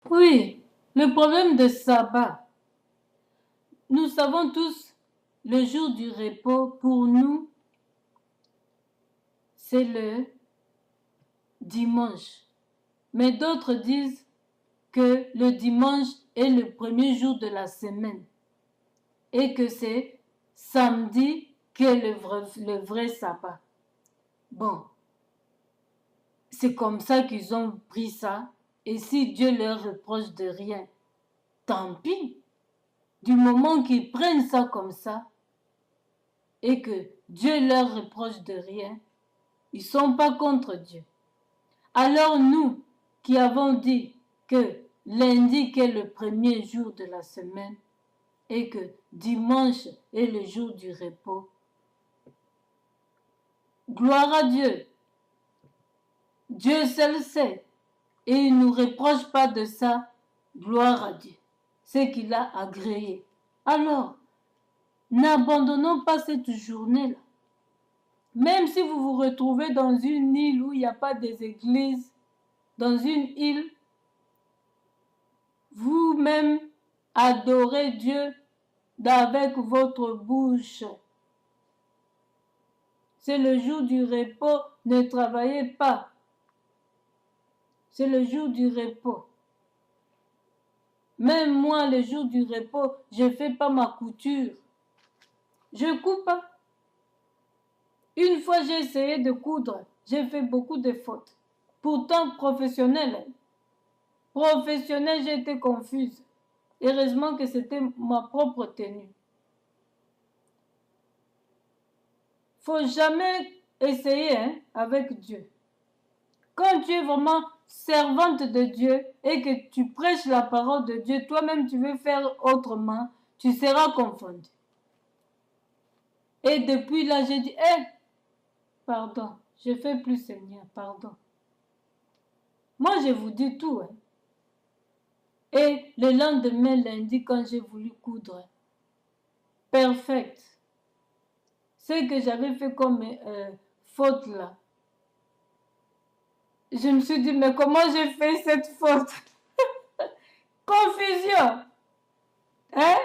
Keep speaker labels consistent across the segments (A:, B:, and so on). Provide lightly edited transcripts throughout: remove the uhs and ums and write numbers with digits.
A: Oui, le problème de sabbat. Nous savons tous, le jour du repos, pour nous, c'est le dimanche. Mais d'autres disent que le dimanche est le premier jour de la semaine et que c'est samedi qui est le vrai sabbat. Bon, c'est comme ça qu'ils ont pris ça. Et si Dieu leur reproche de rien, tant pis. Du moment qu'ils prennent ça comme ça et que Dieu leur reproche de rien, ils ne sont pas contre Dieu. Alors nous qui avons dit que lundi est le premier jour de la semaine et que dimanche est le jour du repos, gloire à Dieu. Dieu seul sait et il ne nous reproche pas de ça, gloire à Dieu. C'est qu'il a agréé. Alors, n'abandonnons pas cette journée-là. Même si vous vous retrouvez dans une île où il n'y a pas des églises, dans une île, vous-même adorez Dieu avec votre bouche. C'est le jour du repos, ne travaillez pas. C'est le jour du repos. Même moi, le jour du repos, je ne fais pas ma couture. Je ne couds pas. Une fois, j'ai essayé de coudre. J'ai fait beaucoup de fautes. Pourtant, professionnelle, j'ai été confuse. Heureusement que c'était ma propre tenue. Faut jamais essayer avec Dieu. Quand tu es vraiment servante de Dieu et que tu prêches la parole de Dieu, toi-même tu veux faire autrement, tu seras confondu. Et depuis là, j'ai dit, pardon, je ne fais plus Seigneur, pardon. Moi, je vous dis tout. Et le lendemain, lundi, quand j'ai voulu coudre, perfect. Ce que j'avais fait comme faute là, je me suis dit, mais comment j'ai fait cette faute? Confusion. Hein?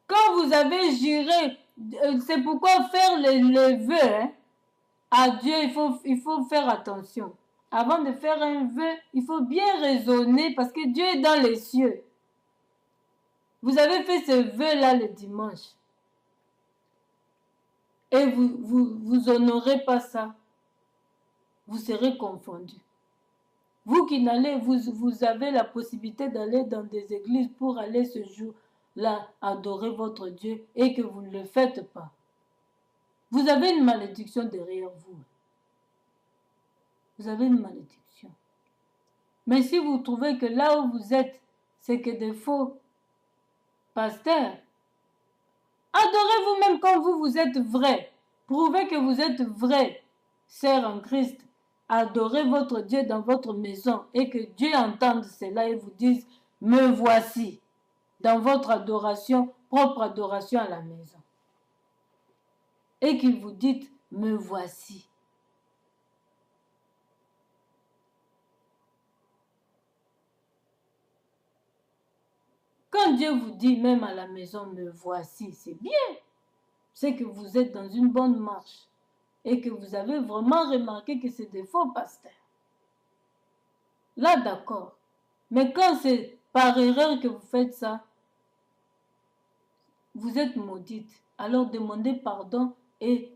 A: Quand vous avez juré, c'est pourquoi faire le vœu à Dieu, il faut faire attention. Avant de faire un vœu, il faut bien raisonner parce que Dieu est dans les cieux. Vous avez fait ce vœu-là le dimanche. Et vous honorez pas ça. Vous serez confondu. Vous qui n'allez, vous avez la possibilité d'aller dans des églises pour aller ce jour-là adorer votre Dieu et que vous ne le faites pas. Vous avez une malédiction derrière vous. Vous avez une malédiction. Mais si vous trouvez que là où vous êtes, c'est que des faux pasteurs, adorez vous-même comme vous êtes vrai. Prouvez que vous êtes vrai, sœur en Christ. Adorez votre Dieu dans votre maison et que Dieu entende cela et vous dise, me voici dans votre adoration, propre adoration à la maison. Et qu'il vous dise, me voici. Quand Dieu vous dit, même à la maison, me voici, c'est bien. C'est que vous êtes dans une bonne marche et que vous avez vraiment remarqué que c'est des faux pasteurs. Là, d'accord. Mais quand c'est par erreur que vous faites ça, vous êtes maudite. Alors demandez pardon et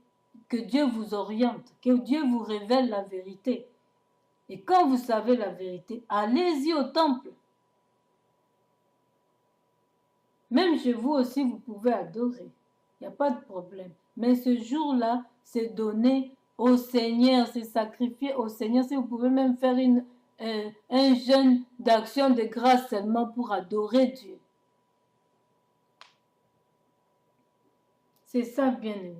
A: que Dieu vous oriente, que Dieu vous révèle la vérité. Et quand vous savez la vérité, allez-y au temple. Même chez vous aussi, vous pouvez adorer. Il n'y a pas de problème. Mais ce jour-là, c'est donné au Seigneur, c'est sacrifié au Seigneur. Si vous pouvez même faire un jeûne d'action de grâce seulement pour adorer Dieu. C'est ça, bien-aimé.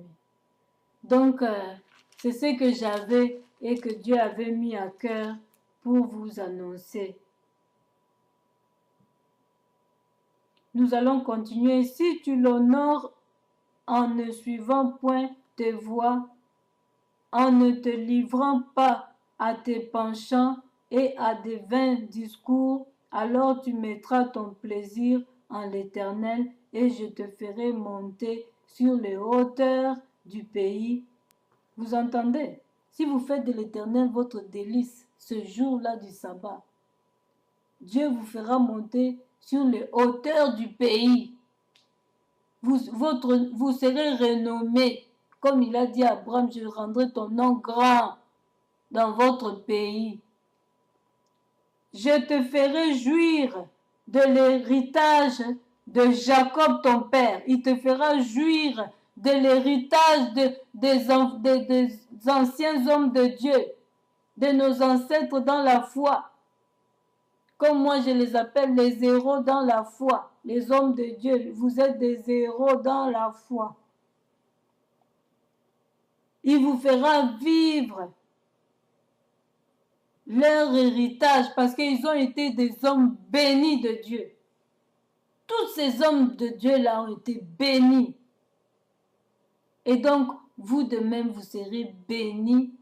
A: Donc, c'est ce que j'avais et que Dieu avait mis à cœur pour vous annoncer. Nous allons continuer. Si tu l'honores en ne suivant point tes voies, en ne te livrant pas à tes penchants, et à des vains discours, alors tu mettras ton plaisir en l'Éternel et je te ferai monter sur les hauteurs du pays. Vous entendez? Si vous faites de l'Éternel votre délice ce jour-là du sabbat, Dieu vous fera monter sur les hauteurs du pays. Vous serez renommé. Comme il a dit à Abraham, je rendrai ton nom grand dans votre pays. Je te ferai jouir de l'héritage de Jacob ton père. Il te fera jouir de l'héritage des anciens hommes de Dieu, de nos ancêtres dans la foi. Comme moi je les appelle les héros dans la foi, les hommes de Dieu. Vous êtes des héros dans la foi. Il vous fera vivre leur héritage parce qu'ils ont été des hommes bénis de Dieu. Tous ces hommes de Dieu-là ont été bénis. Et donc, vous de même, vous serez bénis,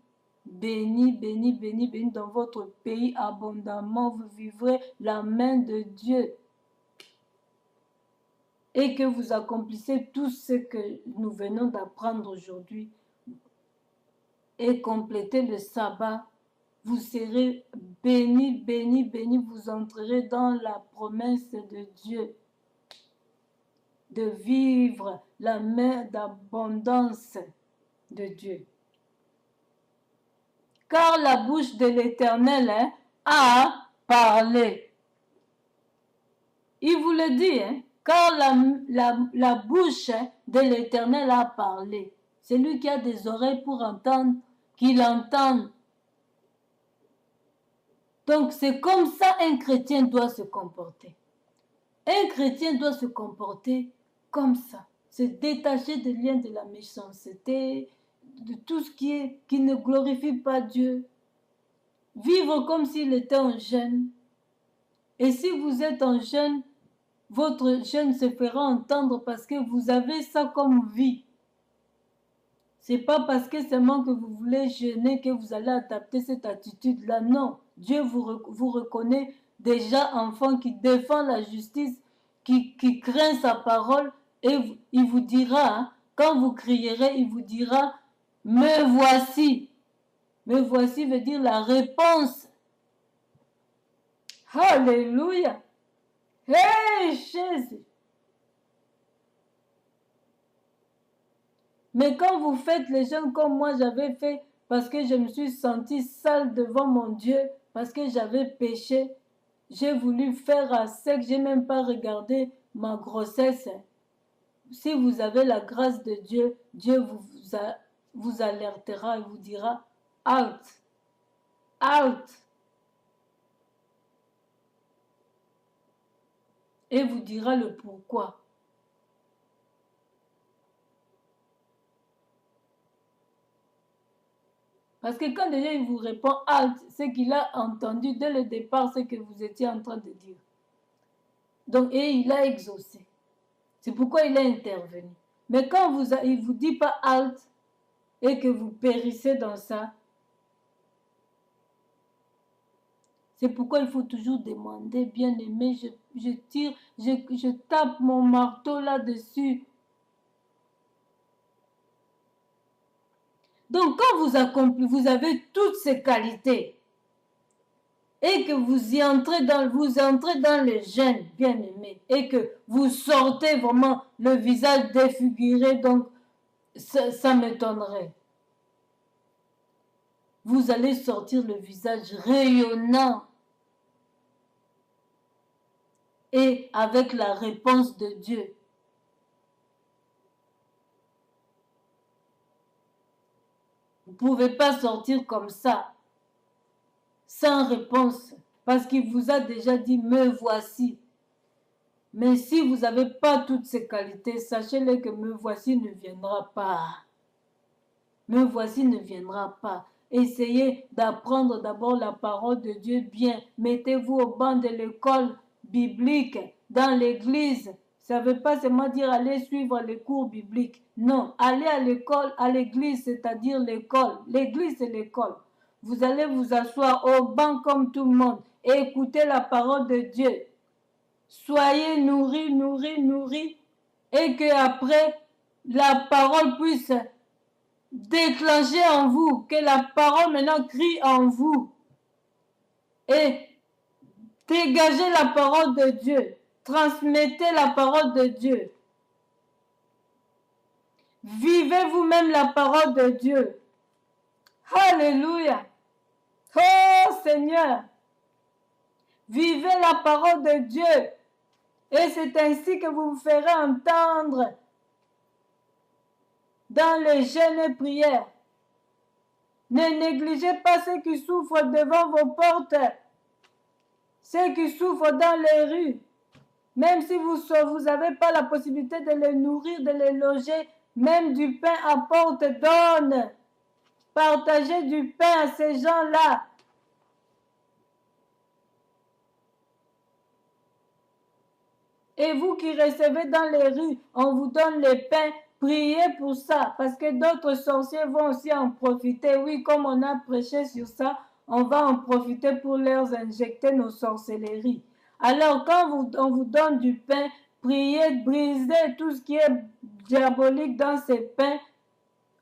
A: bénis, bénis, bénis, bénis dans votre pays abondamment. Vous vivrez la main de Dieu. Et que vous accomplissez tout ce que nous venons d'apprendre aujourd'hui. Et complétez le sabbat. Vous serez bénis, bénis, bénis. Vous entrerez dans la promesse de Dieu. De vivre la main d'abondance de Dieu. Car la bouche de l'Éternel a parlé. Il vous le dit, car la bouche de l'Éternel a parlé. Celui qui a des oreilles pour entendre, qu'il entende. Donc c'est comme ça un chrétien doit se comporter. Un chrétien doit se comporter comme ça. Se détacher des liens de la méchanceté, de tout ce qui ne glorifie pas Dieu. Vivre comme s'il était en jeûne. Et si vous êtes en jeûne, votre jeûne se fera entendre parce que vous avez ça comme vie. C'est pas parce que seulement que vous voulez jeûner que vous allez adapter cette attitude-là. Non, Dieu vous reconnaît déjà enfant qui défend la justice, qui craint sa parole et il vous dira, quand vous crierez, il vous dira, me voici. Me voici veut dire la réponse. Alléluia. Hey Jésus. Mais quand vous faites les jeûnes comme moi j'avais fait, parce que je me suis sentie sale devant mon Dieu, parce que j'avais péché, j'ai voulu faire à sec, j'ai même pas regardé ma grossesse. Si vous avez la grâce de Dieu, Dieu vous alertera et vous dira, out, out. Et vous dira le pourquoi. Parce que quand déjà il vous répond out, c'est qu'il a entendu dès le départ ce que vous étiez en train de dire. Donc, et il a exaucé. C'est pourquoi il a intervenu. Mais quand il ne vous dit pas out et que vous périssez dans ça, c'est pourquoi il faut toujours demander, bien aimé, je tire, je tape mon marteau là-dessus. Donc, quand vous avez toutes ces qualités et que vous entrez dans le jeûne, bien aimé, et que vous sortez vraiment le visage défiguré, donc ça m'étonnerait. Vous allez sortir le visage rayonnant et avec la réponse de Dieu. Vous ne pouvez pas sortir comme ça, sans réponse, parce qu'il vous a déjà dit, me voici. Mais si vous n'avez pas toutes ces qualités, sachez-le que me voici ne viendra pas. Me voici ne viendra pas. Essayez d'apprendre d'abord la parole de Dieu bien. Mettez-vous au banc de l'école biblique, dans l'église. Ça ne veut pas seulement dire aller suivre les cours bibliques. Non, aller à l'école, à l'église, c'est-à-dire l'école. L'église, c'est l'école. vous allez vous asseoir au banc comme tout le monde et écouter la parole de Dieu. Soyez nourris, nourris, nourris, et que après la parole puisse déclencher en vous, que la parole maintenant crie en vous. Et dégagez la parole de Dieu. Transmettez la parole de Dieu. Vivez vous-même la parole de Dieu. Alléluia. Oh Seigneur. Vivez la parole de Dieu. Et c'est ainsi que vous vous ferez entendre dans les jeûnes et prières. Ne négligez pas ceux qui souffrent devant vos portes, ceux qui souffrent dans les rues. Même si vous n'avez pas la possibilité de les nourrir, de les loger, même du pain apporte, donne. Partagez du pain à ces gens-là. Et vous qui recevez dans les rues, on vous donne les pains, priez pour ça, parce que d'autres sorciers vont aussi en profiter. Oui, comme on a prêché sur ça, on va en profiter pour leur injecter nos sorcelleries. Alors, quand on vous donne du pain, priez, brisez tout ce qui est diabolique dans ces pains,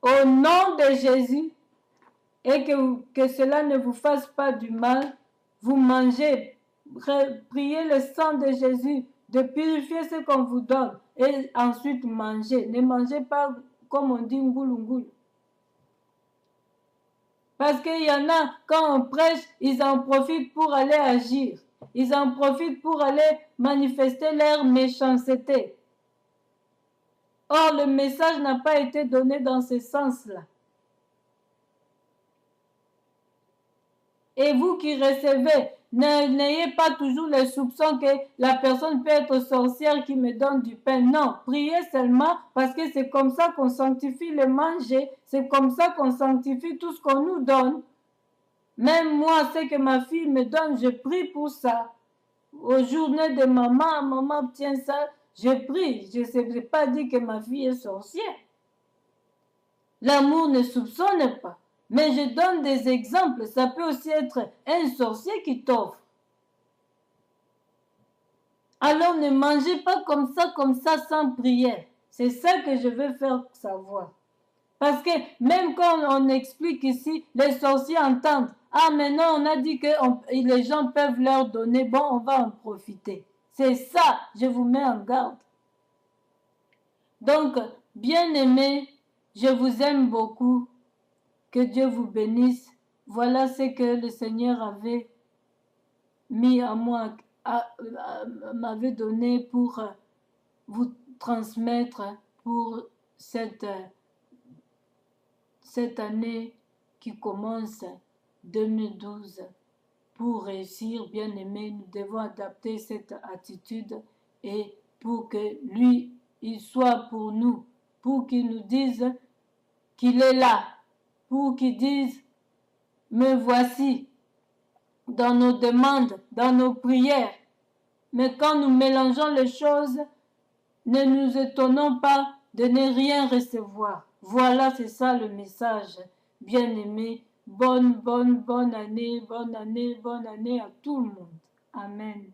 A: au nom de Jésus, et que cela ne vous fasse pas du mal. Vous mangez, priez le sang de Jésus, de purifier ce qu'on vous donne et ensuite mangez. Ne mangez pas comme on dit ngoulou. Parce qu'il y en a, quand on prêche, ils en profitent pour aller agir. Ils en profitent pour aller manifester leur méchanceté. Or, le message n'a pas été donné dans ce sens-là. Et vous qui recevez, n'ayez pas toujours les soupçons que la personne peut être sorcière qui me donne du pain. Non, priez seulement parce que c'est comme ça qu'on sanctifie le manger. C'est comme ça qu'on sanctifie tout ce qu'on nous donne. Même moi, ce que ma fille me donne, je prie pour ça. Aux journées de maman obtient ça, je prie. Je ne sais pas dire que ma fille est sorcière. L'amour ne soupçonne pas. Mais je donne des exemples. Ça peut aussi être un sorcier qui t'offre. Alors ne mangez pas comme ça, sans prière. C'est ça que je veux faire savoir. Parce que même quand on explique ici, les sorciers entendent. Ah, maintenant on a dit que les gens peuvent leur donner. Bon, on va en profiter. C'est ça, je vous mets en garde. Donc, bien-aimés, je vous aime beaucoup. Que Dieu vous bénisse. Voilà ce que le Seigneur avait mis à moi, m'avait donné pour vous transmettre pour cette année qui commence 2012. Pour réussir, bien aimé, nous devons adapter cette attitude et pour que lui, il soit pour nous, pour qu'il nous dise qu'il est là, pour qu'il dise me voici dans nos demandes, dans nos prières. Mais quand nous mélangeons les choses, ne nous étonnons pas de ne rien recevoir. Voilà, c'est ça le message. Bien-aimé, bonne année à tout le monde. Amen.